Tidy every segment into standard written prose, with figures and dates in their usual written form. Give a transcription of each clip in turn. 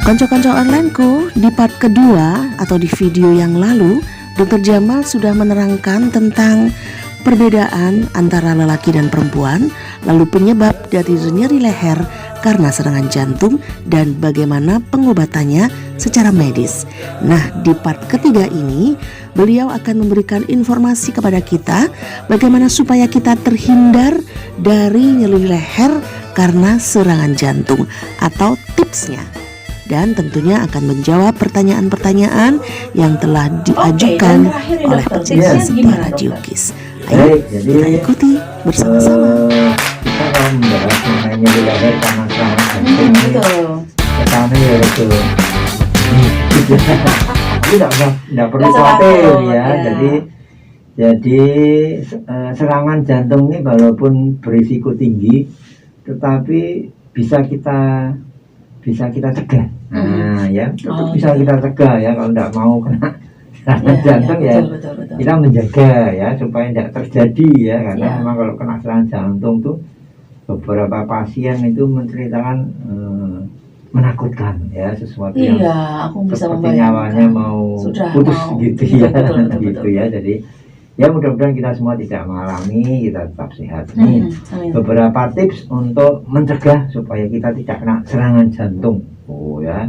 Konco-konco onlineku, di part kedua atau di video yang lalu, Dr. Jamal sudah menerangkan tentang perbedaan antara lelaki dan perempuan, lalu penyebab dari nyeri leher karena serangan jantung dan bagaimana pengobatannya secara medis. Nah, di part ketiga ini, beliau akan memberikan informasi kepada kita bagaimana supaya kita terhindar dari nyeri leher karena serangan jantung atau tipsnya. Dan tentunya akan menjawab pertanyaan-pertanyaan yang telah diajukan oleh peserta Radio KIS. Ayo kita ikuti bersama-sama. Kita akan membahas mengenai nyeri leher karena serangan jantung. Pertama ya itu. Tapi tidak perlu khawatir ya. Jadi serangan jantung ini walaupun berisiko tinggi, tetapi bisa kita cegah. Nah ya, bisa kita cegah ya kalau tidak mau kena serangan jantung ya. Betul. Kita menjaga ya supaya tidak terjadi ya, karena memang kalau kena serangan jantung tuh beberapa pasien itu menceritakan menakutkan ya, sesuatu yang aku bisa seperti nyawanya mau putus gitu ya. Gitu ya. Jadi ya mudah-mudahan kita semua tidak mengalami, kita tetap sehat. Nih beberapa tips untuk mencegah supaya kita tidak kena serangan jantung. Oh ya,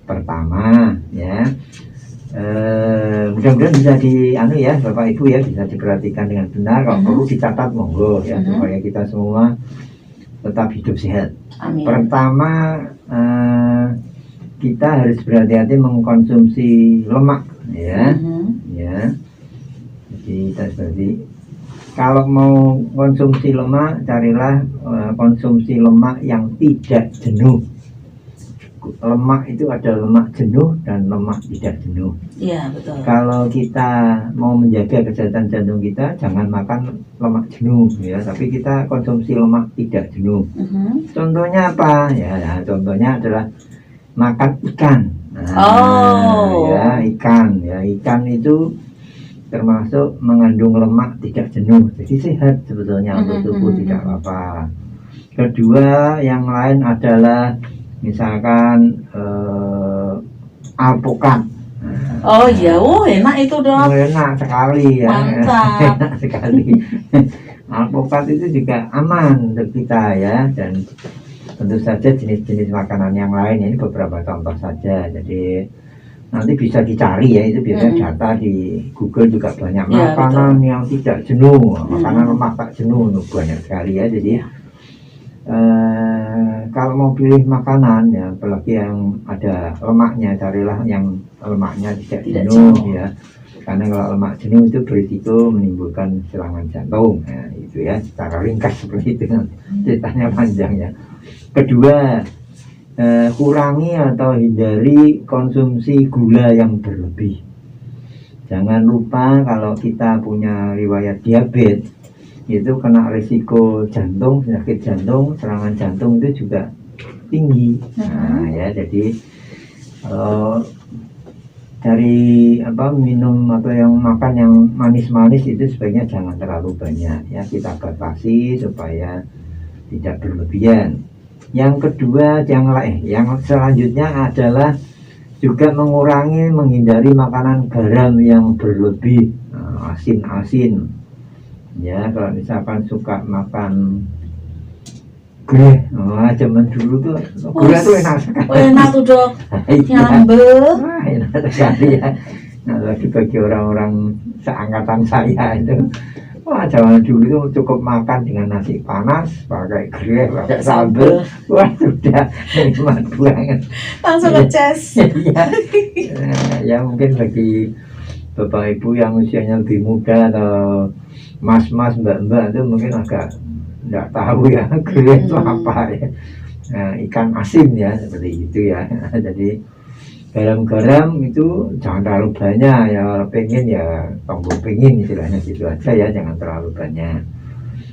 pertama ya, mudah-mudahan bisa ya Bapak Ibu ya, bisa diperhatikan dengan benar. Kalau perlu dicatat monggo ya, supaya kita semua tetap hidup sehat. Amin. Pertama, kita harus berhati-hati mengkonsumsi lemak ya. Ya. Jadi kalau mau konsumsi lemak, carilah konsumsi lemak yang tidak jenuh. Lemak itu ada lemak jenuh dan lemak tidak jenuh. Iya, betul. Kalau kita mau menjaga kesehatan jantung kita, jangan makan lemak jenuh ya, tapi kita konsumsi lemak tidak jenuh. Contohnya apa? Ya, contohnya adalah makan ikan. Ya, ikan. Ya, ikan itu termasuk mengandung lemak tidak jenuh, jadi sehat sebetulnya untuk tubuh, tidak apa-apa. Kedua, yang lain adalah misalkan alpukat. Oh iya, enak itu dong. Enak sekali ya. Mantap. Enak sekali. Alpukat itu juga aman untuk kita ya, dan tentu saja jenis-jenis makanan yang lain ini beberapa contoh saja. Jadi nanti bisa dicari ya, itu biasanya data di Google juga banyak makanan yang tidak jenuh, makanan lemak tak jenuh, banyak sekali ya. Jadi kalau mau pilih makanan ya, apalagi yang ada lemaknya, carilah yang lemaknya tidak jenuh ya, karena kalau lemak jenuh itu berisiko menimbulkan serangan jantung. Nah, itu ya secara ringkas seperti itu, ceritanya panjang ya. Kedua, kurangi atau hindari konsumsi gula yang berlebih. Jangan lupa kalau kita punya riwayat diabetes, itu kena risiko jantung, penyakit jantung, serangan jantung itu juga tinggi. Nah ya, jadi kalau dari minum atau yang makan yang manis-manis itu sebaiknya jangan terlalu banyak ya, kita batasi supaya tidak berlebihan. Yang kedua, yang selanjutnya adalah juga menghindari makanan garam yang berlebih, asin-asin. Ya, kalau misalkan suka makan gulai, zaman dulu tuh gulai tuh enak sekali. Enak tuh dok, nyambel. Enak sekali ya. Nah, lagi bagi orang-orang seangkatan saya itu, zaman dulu itu cukup makan dengan nasi panas, pakai gulai, pakai sambal, wah sudah nikmat banget. Langsung ngecas. Ya mungkin bagi bapak ibu yang usianya lebih muda atau mas-mas, mbak-mbak itu mungkin agak tidak tahu ya gulai itu apa ya. Nah, ikan asin ya, seperti itu ya. Jadi garam-garam itu jangan terlalu banyak ya, kalau pengen ya tombol pengen istilahnya gitu aja ya, jangan terlalu banyak.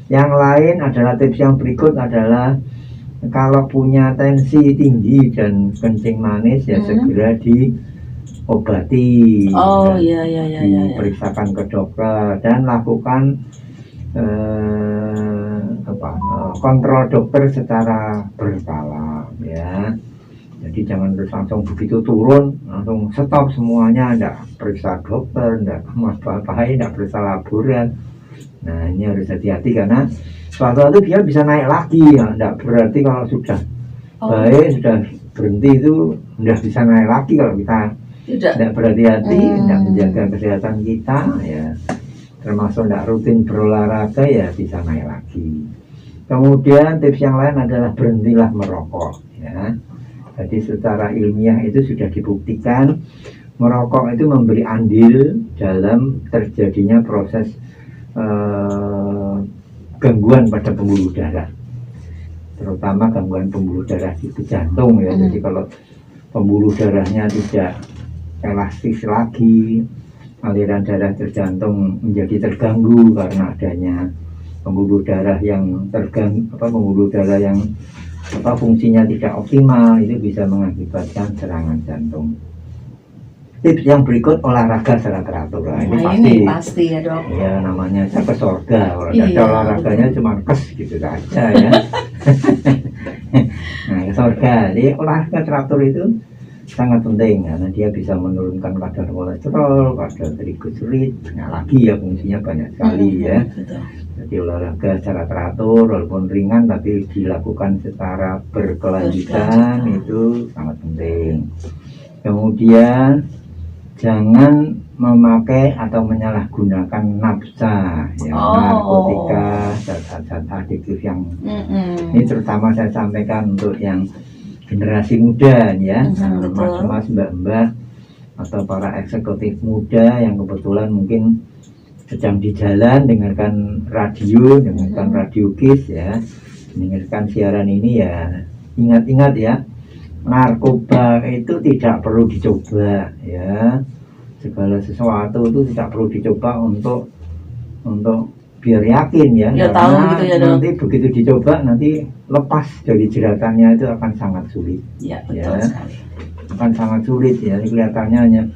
Yang lain adalah tips yang berikut adalah kalau punya tensi tinggi dan kencing manis ya segera diobati. Diperiksakan ke dokter dan lakukan kontrol dokter secara berkala ya. Jadi jangan terus langsung begitu turun langsung stop semuanya, enggak periksa dokter, enggak apa-apain, enggak periksa laboran. Nah ini harus hati-hati karena suatu dia bisa naik lagi ya. Enggak berarti kalau sudah baik sudah berhenti itu udah bisa naik lagi kalau kita tidak berhati-hati, tidak menjaga kesehatan kita ya, termasuk tidak rutin berolahraga ya bisa naik lagi. Kemudian tips yang lain adalah berhentilah merokok ya. Jadi secara ilmiah itu sudah dibuktikan merokok itu memberi andil dalam terjadinya proses gangguan pada pembuluh darah, terutama gangguan pembuluh darah di jantung ya. Jadi kalau pembuluh darahnya tidak elastis lagi, aliran darah ke jantung menjadi terganggu karena adanya pembuluh darah yang terganggu, pembuluh darah yang fungsinya tidak optimal, itu bisa mengakibatkan serangan jantung. Tips yang berikut, olahraga secara teratur. Nah, ini pasti ya dok. Ya namanya saya ke surga. Kalau ada olahraganya cuma kes gitu saja ya. Nah ke surga. Jadi olahraga teratur itu sangat penting karena dia bisa menurunkan kadar kolesterol, kadar triglycerid, banyak lagi ya, fungsinya banyak sekali ya. Jadi olahraga secara teratur walaupun ringan tapi dilakukan secara berkelanjutan itu sangat penting. Kemudian jangan memakai atau menyalahgunakan nafsa ya, narkotika, zat-zat adiktif yang ini terutama saya sampaikan untuk yang generasi muda ya, mas-mas, mbak-mbak atau para eksekutif muda yang kebetulan mungkin sedang di jalan dengarkan radio KIS ya, dengarkan siaran ini ya, ingat-ingat ya, narkoba itu tidak perlu dicoba ya, segala sesuatu itu tidak perlu dicoba untuk biar yakin ya, karena gitu ya, nanti begitu dicoba nanti lepas dari jeratannya itu akan sangat sulit ya, akan sangat sulit ya. Kelihatannya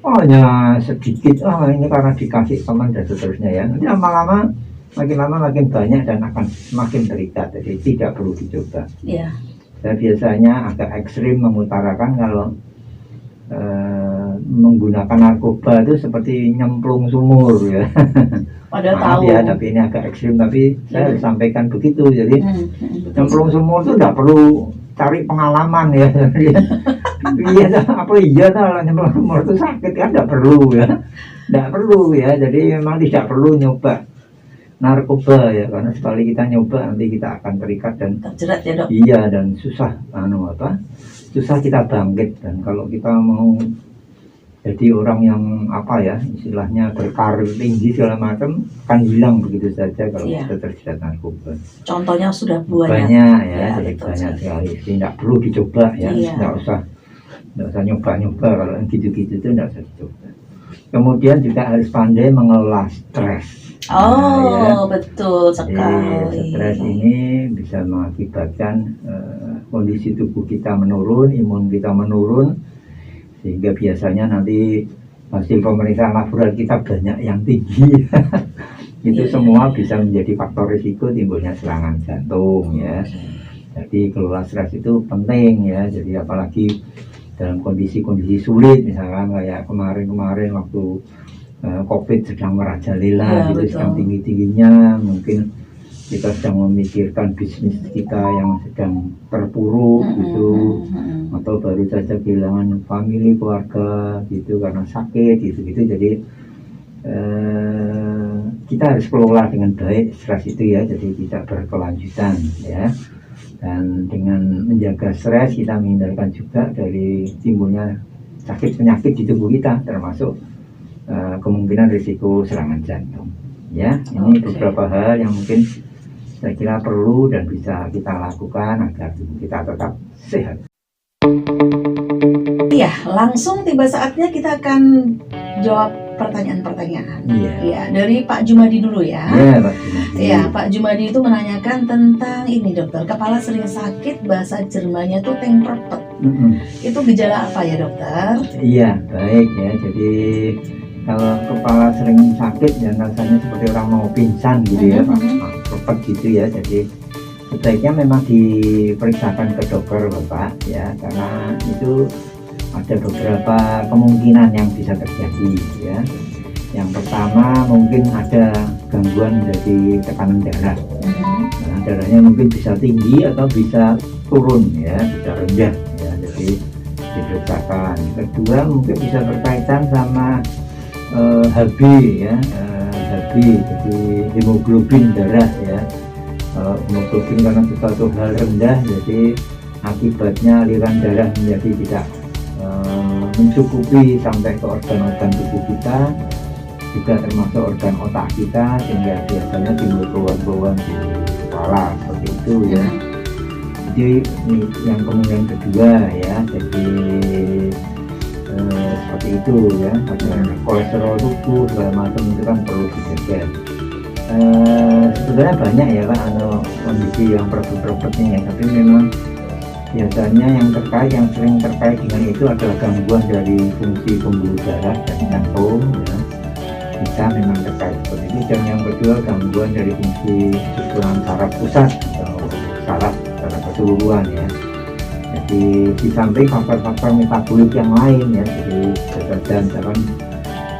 hanya sedikit, ini karena dikasih teman dan seterusnya ya, nanti lama-lama makin banyak dan akan semakin terikat, jadi tidak perlu dicoba ya. Saya biasanya agak ekstrim mengutarakan kalau menggunakan narkoba itu seperti nyemplung sumur ya. Maaf ya, tapi ini agak ekstrim, tapi saya harus sampaikan begitu. Jadi nyemplung sumur itu tidak perlu cari pengalaman ya. Iya, kalau nyemplung sumur itu sakit kan, tidak perlu ya, tidak perlu ya. Jadi memang tidak perlu nyoba narkoba ya, karena sekali kita nyoba nanti kita akan terikat dan terjerat ya dok. Iya, dan susah susah kita bangkit. Dan kalau kita mau jadi orang yang istilahnya berkarir tinggi segala macam, akan hilang begitu saja kalau kita terjerat narkoba. Contohnya sudah banyak ya, jadi banyak sekali. Jadi tidak perlu dicoba ya, tidak usah nyoba-nyoba kalau gitu-gitu itu tidak usah dicoba. Kemudian juga harus pandai mengelola stres. Betul sekali. Jadi, stres ini bisa mengakibatkan kondisi tubuh kita menurun, imun kita menurun, sehingga biasanya nanti hasil pemeriksaan laboratorium kita banyak yang tinggi. Itu semua bisa menjadi faktor risiko timbulnya serangan jantung ya. Jadi kelola stres itu penting ya. Jadi apalagi dalam kondisi-kondisi sulit, misalkan kayak kemarin waktu COVID sedang merajalela, itu sedang tinggi-tingginya, mungkin kita sedang memikirkan bisnis kita yang sedang terpuruk gitu, atau baru saja kehilangan famili, keluarga gitu karena sakit gitu. Jadi kita harus kelola dengan baik stres itu ya, jadi tidak berkelanjutan ya. Dan dengan menjaga stres kita menghindarkan juga dari timbulnya sakit penyakit di tubuh kita, termasuk kemungkinan risiko serangan jantung ya. Ini beberapa hal yang mungkin saya kira perlu dan bisa kita lakukan agar tubuh kita tetap sehat. Iya, langsung tiba saatnya kita akan jawab pertanyaan-pertanyaan. Iya, dari Pak Jumadi dulu ya. Iya, Pak Jumadi. Iya, Pak Jumadi itu menanyakan tentang ini dokter, kepala sering sakit, bahasa Jermannya tuh tengperpet. Itu gejala apa ya dokter? Iya, baik ya. Jadi kalau kepala sering sakit dan rasanya seperti orang mau pingsan gitu ya, perpet gitu ya. Jadi sebaiknya memang diperiksakan ke dokter Bapak ya, karena itu ada beberapa kemungkinan yang bisa terjadi ya. Yang pertama mungkin ada gangguan dari tekanan darah. Nah, darahnya mungkin bisa tinggi atau bisa turun ya, bisa rendah ya, jadi diperiksakan. Kedua mungkin bisa berkaitan sama HB ya, HB jadi hemoglobin darah ya. Hemoglobin karena sesuatu hal rendah, jadi akibatnya aliran darah menjadi tidak mencukupi sampai ke organ-organ tubuh kita, juga termasuk organ otak kita, sehingga biasanya timbul keluhan-keluhan di kepala seperti itu ya. Jadi ini yang kemungkinan kedua ya, jadi seperti itu ya. Ada kolesterol tubuh segala macam itu kan perlu dijaga. Sebenarnya banyak ya Pak kondisi yang perut-perutnya ya, tapi memang biasanya yang sering terkait dengan itu adalah gangguan dari fungsi pembuluh darah dan jantung ya. Bisa memang terkait seperti itu. Dan yang kedua gangguan dari fungsi susunan saraf pusat atau saraf secara keseluruhan ya. Jadi di samping faktor-faktor metabolik yang lain ya, jadi dan misalkan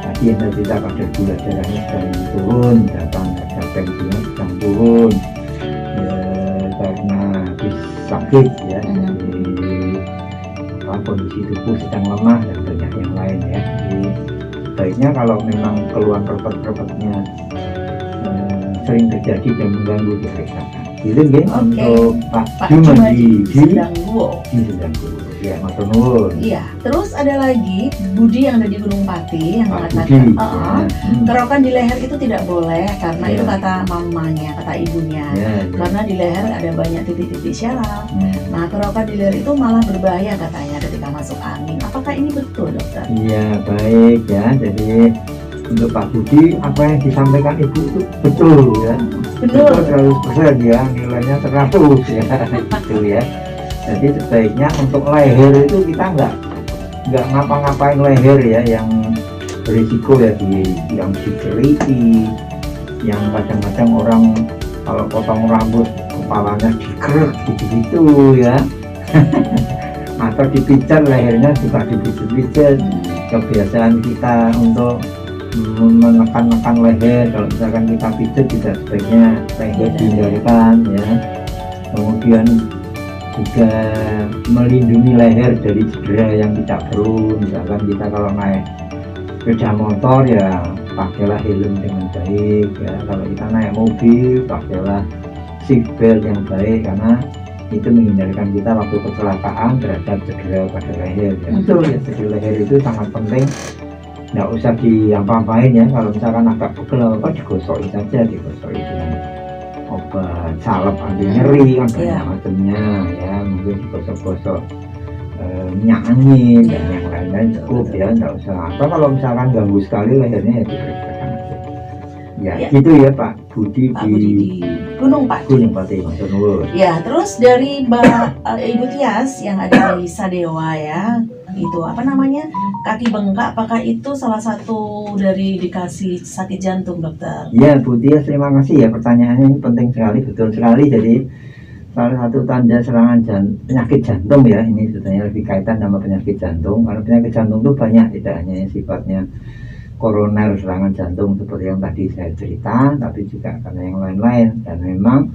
tadi yang kita kadar gula darahnya sedang turun, misalkan ada tensinya sedang turun ya, karena habis sakit ya, jadi kondisi tubuh sedang lemah dan banyak yang lain ya. Jadi sebaiknya kalau memang keluhan perut-perutnya sering terjadi dan mengganggu diperiksakan. Itu untuk Pak Jumadi di Sedang ya, Mas Nur. Iya, terus ada lagi Budi yang ada di Gunung Pati yang mengatakan kerokan di leher itu tidak boleh karena itu kata mamanya, kata ibunya. Karena di leher ada banyak titik-titik syaraf. Nah, kerokan di leher itu malah berbahaya katanya ketika masuk angin. Apakah ini betul, dokter? Iya, baik ya. Jadi untuk Pak Budi, apa yang disampaikan Ibu itu betul ya. Betul 100% ya, nilainya 100 ya, gitu ya. Jadi sebaiknya untuk leher itu kita nggak ngapa-ngapain leher ya, yang berisiko ya, yang dikeriki, yang kadang-kadang orang kalau potong rambut kepalanya dikerek gitu-gitu ya. Atau dipijat lehernya juga dipijat-pijat. Kebiasaan kita untuk menekan-nekan leher, kalau misalkan kita pijat tidak sebaiknya leher dihindarkan ya. Kemudian juga melindungi leher dari cedera yang tidak perlu. Misalkan kita kalau naik sepeda motor ya pakailah helm dengan baik ya. Kalau kita naik mobil pakailah seatbelt yang baik, karena itu menghindarkan kita waktu kecelakaan terhadap cedera pada leher ya. Itu ya, cedera leher itu sangat penting. Nggak usah diapa-apain ya, kalau misalkan agak pegel apa digosokin saja, digosokin dengan obat salep anti nyeri kan banyak macamnya ya, mungkin digosok-gosok minyak angin dan yang lain-lain cukup ya, nggak usah. Atau kalau misalkan ganggu sekali lehernya ya diperiksakan ya, gitu ya Pak Budi di Gunung Pati. Gunung Pati, Mas Nur. Ya, terus dari Ibu Tias yang ada di Sadewa ya, itu apa namanya, kaki bengkak, apakah itu salah satu dari dikasih sakit jantung, dokter? Ya Bu Tias, terima kasih ya, pertanyaannya ini penting sekali, betul sekali. Jadi salah satu tanda serangan penyakit jantung ya, ini sebenarnya lebih kaitan sama penyakit jantung, karena penyakit jantung itu banyak, tidak hanya yang sifatnya koroner serangan jantung seperti yang tadi saya cerita, tapi juga karena yang lain-lain. Dan memang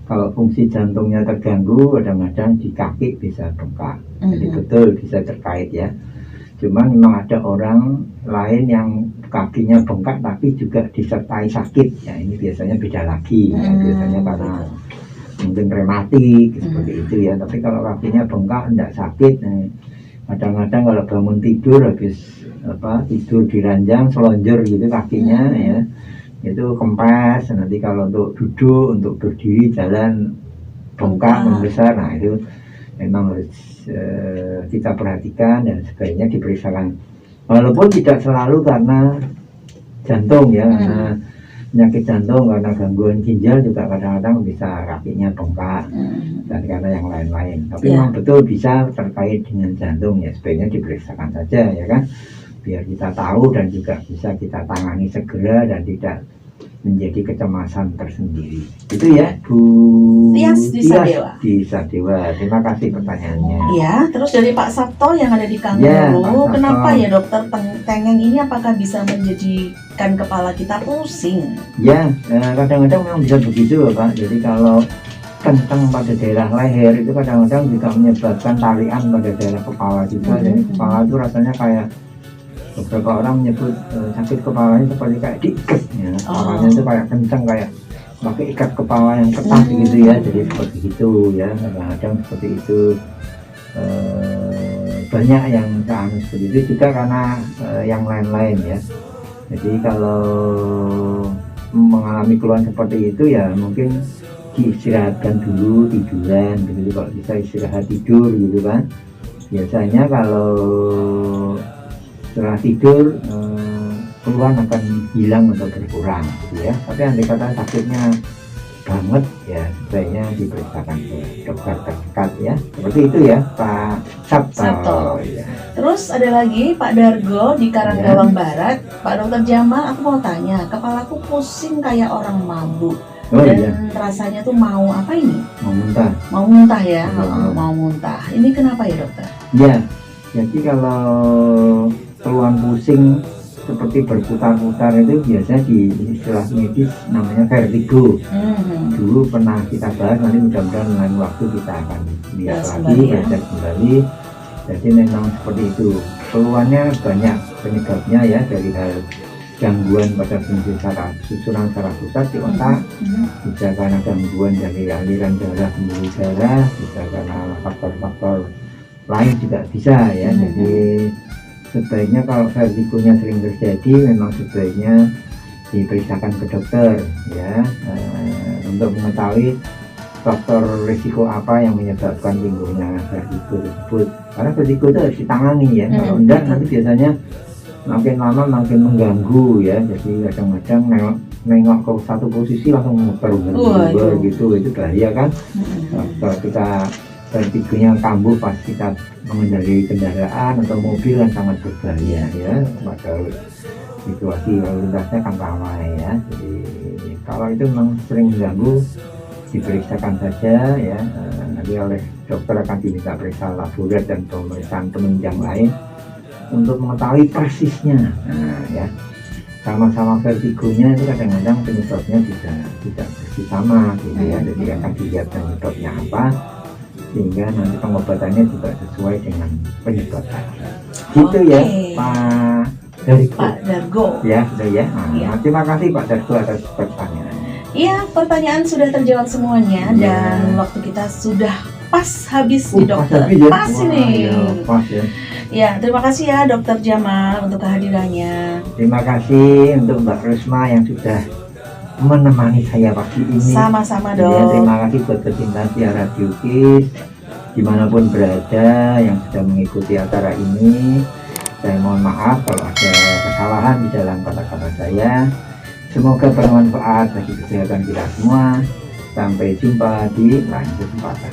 kalau fungsi jantungnya terganggu, kadang-kadang di kaki bisa bengkak. Jadi betul bisa terkait ya. Cuman memang ada orang lain yang kakinya bengkak tapi juga disertai sakit. Ya ini biasanya beda lagi. Ya, biasanya karena mungkin rematik seperti itu ya. Tapi kalau kakinya bengkak tidak sakit, kadang-kadang kalau bangun tidur habis tidur di ranjang selonjor gitu kakinya ya, itu kempes. Nanti kalau untuk duduk, untuk berdiri, jalan bengkak membesar, nah itu memang harus kita perhatikan dan sebaiknya diperiksakan. Walaupun tidak selalu karena jantung ya, karena penyakit jantung, karena gangguan ginjal juga kadang-kadang bisa kakinya bengkak dan karena yang lain-lain. Tapi memang betul bisa terkait dengan jantung ya, sebaiknya diperiksakan saja ya kan, biar kita tahu dan juga bisa kita tangani segera dan tidak menjadi kecemasan tersendiri. Itu ya Bu Tias di Sadewa. Di Sadewa. Terima kasih pertanyaannya. Ya, terus dari Pak Sabto yang ada di Ya, Kanguru, Pak Sabto. kenapa ya dokter tengeng ini apakah bisa menjadikan kepala kita pusing? Ya, kadang-kadang memang bisa begitu Pak. Jadi kalau kencang pada daerah leher itu kadang-kadang juga menyebabkan tarian pada daerah kepala juga. Jadi kepala itu rasanya kayak beberapa orang menyebut sakit kepalanya seperti kayak diikat ya. Kepalanya itu kayak kencang, kayak pakai ikat kepala yang ketat gitu ya. Jadi seperti itu ya, kadang-kadang seperti itu. Banyak yang seperti itu juga karena yang lain-lain ya. Jadi kalau mengalami keluhan seperti itu ya mungkin diistirahatkan dulu, tiduran begitu. Kalau bisa istirahat tidur gitu kan. Biasanya kalau setelah tidur keluhan akan hilang atau berkurang gitu ya. Tapi andai kata sakitnya banget ya sebaiknya diperiksakan ke dokter terdekat ya. Seperti itu ya Pak Sabto. Ya. Terus ada lagi Pak Dargo di Karanggawang Barat. Pak Dokter Jamal, aku mau tanya, kepalaku pusing kayak orang mabuk. Dan rasanya tuh mau apa ini? Mau muntah. Mau muntah ya, mau muntah. Ini kenapa ya dokter? Ya, jadi kalau keluhan pusing seperti berputar-putar itu biasanya di istilah medis namanya vertigo. Dulu pernah kita bahas, nanti mudah-mudahan lain waktu kita akan lihat lagi, belajar kembali. Jadi memang seperti itu. Keluhannya banyak penyebabnya ya, dari hal gangguan pada fungsi susunan saraf pusat di otak, bisa karena gangguan dari aliran darah pembuluh darah, bisa karena faktor-faktor lain juga bisa ya. Jadi sebaiknya kalau vertigonya sering terjadi memang sebaiknya diperiksakan ke dokter ya, untuk mengetahui faktor risiko apa yang menyebabkan timbulnya vertigo tersebut. Karena vertigo itu harus ditangani ya, kalau enggak nanti biasanya makin lama makin mengganggu ya. Jadi kadang-kadang nengok ke satu posisi langsung muter-muter gitu, itu bahaya kan. Kalau kita vertigonya kambuh pas kita mengendarai kendaraan atau mobil kan sangat berbahaya ya, padahal situasi lalu lintasnya kan ramai ya. Jadi kalau itu memang sering mengganggu, diperiksakan saja ya. Nanti oleh dokter akan diminta periksa laboratorium dan pemeriksaan penunjang lain untuk mengetahui persisnya. Ya, sama-sama vertigonya itu kadang-kadang penyebabnya tidak bersama gitu ya. Jadi akan dilihat penyebabnya apa, sehingga nanti pengobatannya juga sesuai dengan penyebabnya. Gitu ya Pak Dargo. Ya, sudah ya. Terima kasih Pak Dargo atas pertanyaannya. Iya, pertanyaan sudah terjawab semuanya dan waktu kita sudah pas habis di dokter. Pas ini. Pas ya. Ya, terima kasih ya Dokter Jamal untuk kehadirannya. Terima kasih untuk Mbak Rusma yang sudah menemani saya pagi ini. Sama-sama dok. Ya, terima kasih buat pecinta siar Radio Kids dimanapun berada yang sudah mengikuti acara ini. Saya mohon maaf kalau ada kesalahan di dalam kata-kata saya. Semoga bermanfaat bagi kesehatan kita semua. Sampai jumpa di lain kesempatan.